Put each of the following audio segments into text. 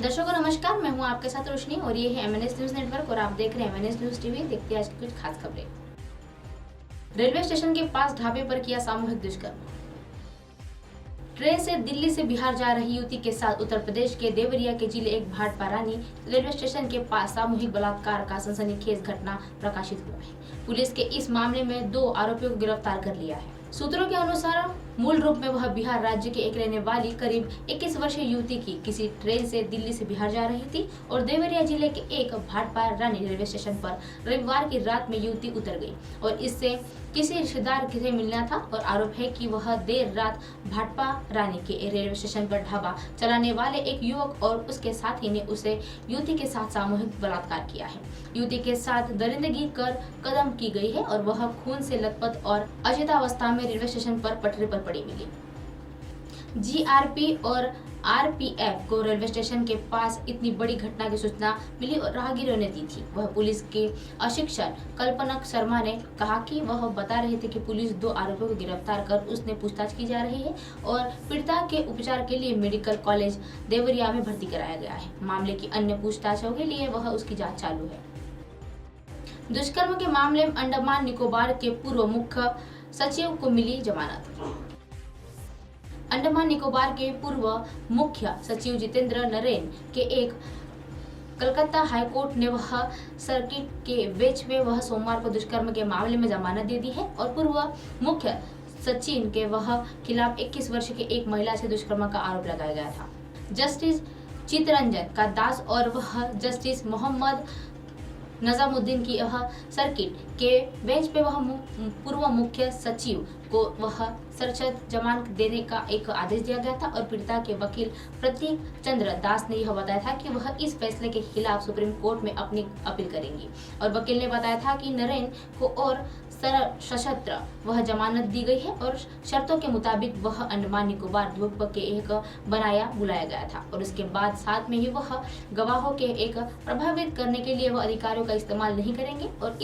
दर्शकों नमस्कार, मैं हूं आपके साथ रोशनी और ये है एमएनएस न्यूज नेटवर्क और आप देख रहे हैं एमएनएस न्यूज टीवी। देखते हैं आज की कुछ खास खबरें। रेलवे स्टेशन के पास ढाबे पर किया सामूहिक दुष्कर्म। ट्रेन से दिल्ली से बिहार जा रही युवती के साथ उत्तर प्रदेश के देवरिया के जिले एक भाटपा रानी रेलवे स्टेशन के पास सामूहिक बलात्कार का सनसनीखेज घटना प्रकाशित हुआ है। पुलिस के इस मामले में 2 आरोपियों को गिरफ्तार कर लिया है। सूत्रों के अनुसार मूल रूप में वह बिहार राज्य के एक रहने वाली करीब 21 वर्षीय युवती की किसी ट्रेन से दिल्ली से बिहार जा रही थी और देवरिया जिले के एक भाटपा रानी रेलवे स्टेशन पर रविवार की रात में युवती उतर गई और इससे किसी रिश्तेदार से मिलना था और आरोप है कि वह देर रात भाटपा रानी के रेलवे स्टेशन पर ढाबा चलाने वाले एक युवक और उसके साथी ने उसे युवती के साथ सामूहिक बलात्कार किया है। युवती के साथ दरिंदगी कर कदम की गई है और वह खून से लथपथ और अचेतावस्था में रेलवे स्टेशन पर पटरी पर पड़ी मिली। जीआरपी और आरपीएफ को रेलवे स्टेशन के पास इतनी बड़ी घटना की सूचना मिली और राहगीरों ने दी थी। वह पुलिस के अधीक्षक कल्पना शर्मा ने कहा कि वह बता रहे थे कि पुलिस 2 आरोपियों को गिरफ्तार कर उसने पूछताछ की जा रही है और पीड़िता के उपचार के लिए मेडिकल कॉलेज देवरिया में भर्ती कराया गया है। मामले की अन्य पूछताछों के लिए वह उसकी जाँच चालू है। दुष्कर्म के मामले में अंडमान निकोबार के पूर्व मुख्य सचिव को मिली जमानत। अंडमान निकोबार के पूर्व मुख्य सचिव जितेंद्र नरेन के एक कलकत्ता हाईकोर्ट ने वह सर्किट के बेंच में वह सोमवार को दुष्कर्म के मामले में जमानत दे दी है और पूर्व मुख्य सचिव के वह खिलाफ 21 वर्ष के एक महिला से दुष्कर्म का आरोप लगाया गया था। जस्टिस चित्तरंजन का दास और वह जस्टिस मोहम्मद नजामुद्दीन की यह सर्किट के बेंच पे वह पूर्व मुख्य सचिव को वह सरसद जमानत देने का एक आदेश दिया गया था और पीड़िता के वकील प्रतीक चंद्र दास ने यह बताया था कि वह इस फैसले के खिलाफ सुप्रीम कोर्ट में अपनी अपील करेंगी और वकील ने बताया था कि नरेन को और सशस्त्र वह जमानत दी गई है और शर्तों के मुताबिक वह अंडमान निकोबार द्वीप के एक बुलाया गया था और उसके बाद साथ में ही वह गवाहों के एक प्रभावित करने के लिए वह अधिकारियों का इस्तेमाल नहीं करेंगे और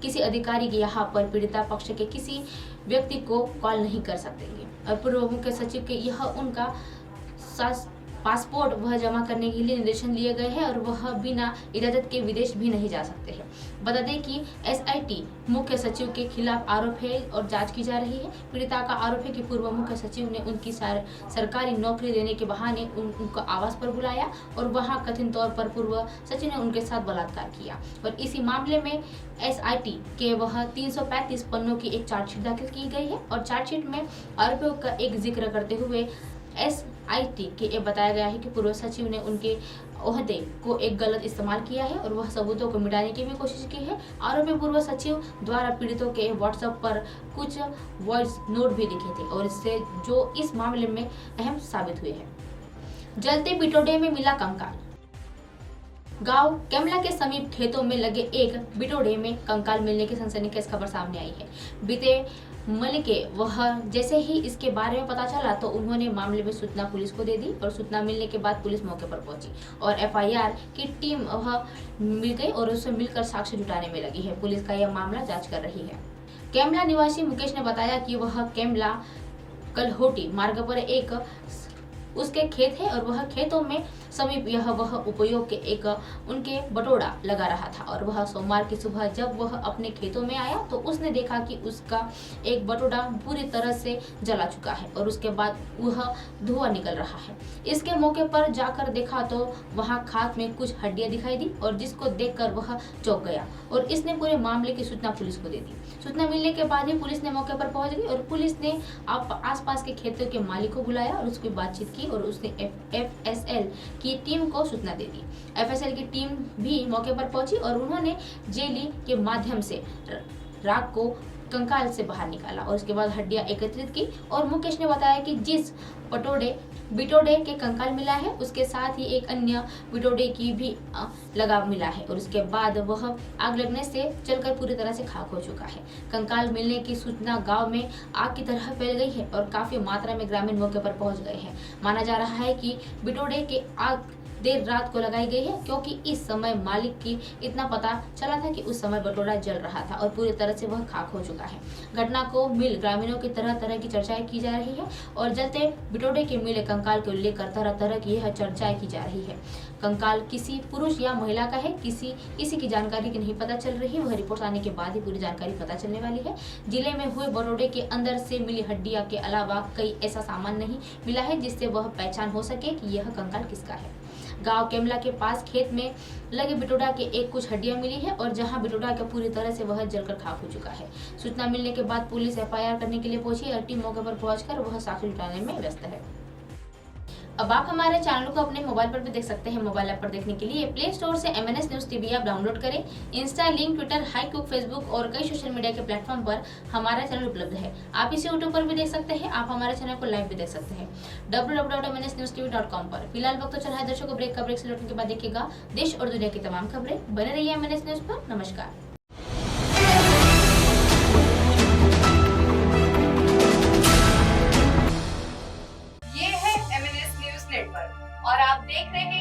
किसी अधिकारी के यहाँ पर पीड़िता पक्ष के किसी व्यक्ति को कॉल नहीं कर सकेंगे और पूर्व मुख्य सचिव के यह उनका पासपोर्ट वह जमा करने के लिए निर्देशन लिए गए हैं और वह बिना इजाजत के विदेश भी नहीं जा सकते हैं। बता दें कि एसआईटी मुख्य सचिव के खिलाफ आरोप है और जांच की जा रही है। पीड़िता का आरोप है कि पूर्व मुख्य सचिव ने उनकी सरकारी नौकरी देने के बहाने उनका आवास पर बुलाया और वहां कथित तौर पर पूर्व सचिव ने उनके साथ बलात्कार किया और इसी मामले में एसआईटी के वह 335 पन्नों की एक चार्जशीट दाखिल की गई है और चार्जशीट में आरोपियों का एक जिक्र करते हुए एसआईटी के ये बताया गया है कि पूर्व सचिव ने उनके ओहदे को एक गलत इस्तेमाल किया है और वह सबूतों को मिटाने की भी कोशिश की है। आरोपी पूर्व सचिव द्वारा पीड़ितों के व्हाट्सएप पर कुछ वॉइस नोट भी दिखे थे और इससे जो इस मामले में अहम साबित हुए हैं। जलते बिटोडे में मिला कंकाल। गांव केमला के समीप खेतों में लगे एक बिटोडे में कंकाल मिलने की सनसनीखेज खबर सामने आई है। बीते मलिके वह जैसे ही इसके बारे में पता चला तो उन्होंने मामले में सूचना पुलिस को दे दी और सूचना मिलने के बाद पुलिस मौके पर पहुंची और एफआईआर की टीम वह मिल गई और उससे मिलकर साक्ष्य जुटाने में लगी है। पुलिस का यह मामला जांच कर रही है। केमला निवासी मुकेश ने बताया कि वह केमला कलहोटी मार्ग पर एक उसके खेत है और वह खेतों में समीप यह वह उपयोग के एक उनके बटोड़ा लगा रहा था और वह सोमवार की सुबह जब वह अपने खेतों में आया तो उसने देखा कि उसका एक बटोड़ा पूरी तरह से जला चुका है और उसके बाद वह धुआं निकल रहा है। इसके मौके पर जाकर देखा तो वहां खाक में कुछ हड्डियां दिखाई दी और जिसको देखकर वह चौंक गया और इसने पूरे मामले की सूचना पुलिस को दे दी। सूचना मिलने के बाद ही पुलिस ने मौके पर पहुंच गई और पुलिस ने आसपास के खेतों के मालिक को बुलाया और उसकी बातचीत की और उसने एफएसएल की टीम को सूचना दे दी। एफएसएल की टीम भी मौके पर पहुंची और उन्होंने जेली के माध्यम से राख को कंकाल से बाहर निकाला और उसके बाद हड्डियां एकत्रित की और मुकेश ने बताया कि जिस बिटोडे के कंकाल मिला है उसके साथ ही एक अन्य बिटोडे की भी लगा मिला है और उसके बाद वह आग लगने से जलकर पूरी तरह से खाक हो चुका है। कंकाल मिलने की सूचना गांव में आग की तरह फैल गई है और काफी मात्रा में ग्रामीण मौके पर पहुंच गए हैं। माना जा रहा है कि बिटोडे के आग देर रात को लगाई गई है, क्योंकि इस समय मालिक की इतना पता चला था कि उस समय बटोरा जल रहा था और पूरी तरह से वह खाक हो चुका है। घटना को मिल ग्रामीणों की तरह तरह की चर्चाएं की जा रही है और जलते बिटोरे के मिले कंकाल को लेकर तरह तरह की यह चर्चाएं की जा रही है। कंकाल किसी पुरुष या महिला का है, किसी की जानकारी की नहीं पता चल रही है। वह रिपोर्ट आने के बाद ही पूरी जानकारी पता चलने वाली है। जिले में हुए बटोरे के अंदर से मिली हड्डियां के अलावा कई ऐसा सामान नहीं मिला है जिससे वह पहचान हो सके कि यह कंकाल किसका है। गांव केमला के पास खेत में लगे बिटोड़ा के एक कुछ हड्डियां मिली है और जहां बिटोड़ा के पूरी तरह से वह जलकर खाक हो चुका है। सूचना मिलने के बाद पुलिस एफआईआर करने के लिए पहुंची और टीम मौके पर पहुंचकर वह साक्ष्य जुटाने में व्यस्त है। अब आप हमारे चैनल को अपने मोबाइल पर भी देख सकते हैं। मोबाइल ऐप पर देखने के लिए प्ले स्टोर से MNS news TV app download करें। इंस्टा, लिंक, ट्विटर, हाईकुक, फेसबुक और कई सोशल मीडिया के प्लेटफॉर्म पर हमारा चैनल उपलब्ध है। आप इसे यूट्यूब पर भी देख सकते हैं। आप हमारे चैनल को लाइव भी देख सकते हैं www.mnsnewstv.com पर। फिलहाल वक्त तो चल रहा है दर्शकों ब्रेक का। ब्रेक से लौटने के बाद देखिएगा देश और दुनिया की तमाम खबरें। बने रहिए MNS न्यूज पर। नमस्कार। और आप देख रहे हैं